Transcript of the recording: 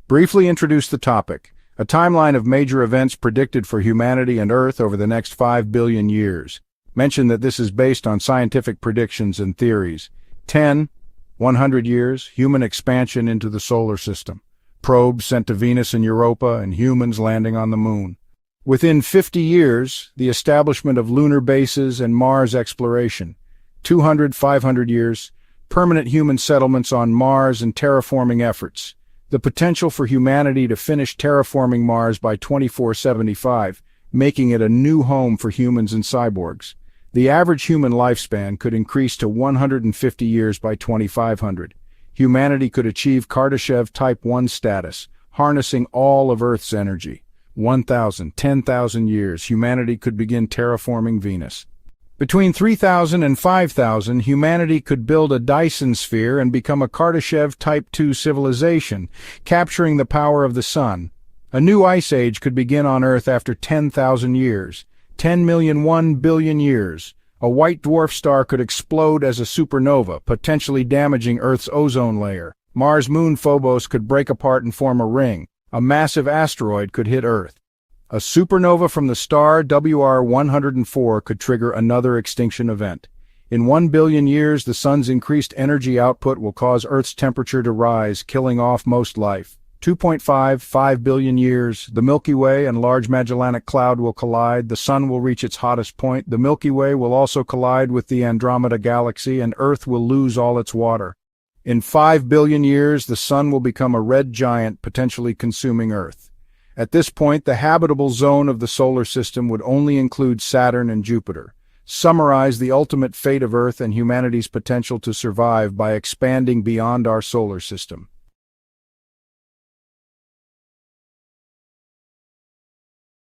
Briefly introduce the topic. A timeline of major events predicted for humanity and Earth over the next 5 billion years. Mention that this is based on scientific predictions and theories. 10, 100 years, human expansion into the solar system. Probes sent to Venus and Europa, and humans landing on the moon. Within 50 years, the establishment of lunar bases and Mars exploration. 200, 500 years, permanent human settlements on Mars and terraforming efforts. The potential for humanity to finish terraforming Mars by 2475, making it a new home for humans and cyborgs. The average human lifespan could increase to 150 years by 2500. Humanity could achieve Kardashev Type 1 status, harnessing all of Earth's energy. 1,000, 10,000 years, humanity could begin terraforming Venus. Between 3,000 and 5,000, humanity could build a Dyson sphere and become a Kardashev Type 2 civilization, capturing the power of the sun. A new ice age could begin on Earth after 10,000 years. 10 million 1 billion years. A white dwarf star could explode as a supernova, potentially damaging Earth's ozone layer. Mars' moon Phobos could break apart and form a ring. A massive asteroid could hit Earth. A supernova from the star WR-104 could trigger another extinction event. In 1 billion years, the sun's increased energy output will cause Earth's temperature to rise, killing off most life. 2.5 billion years, the Milky Way and Large Magellanic Cloud will collide, the sun will reach its hottest point, the Milky Way will also collide with the Andromeda Galaxy, and Earth will lose all its water. In 5 billion years, the sun will become a red giant, potentially consuming Earth. At this point, the habitable zone of the solar system would only include Saturn and Jupiter. Summarize the ultimate fate of Earth and humanity's potential to survive by expanding beyond our solar system.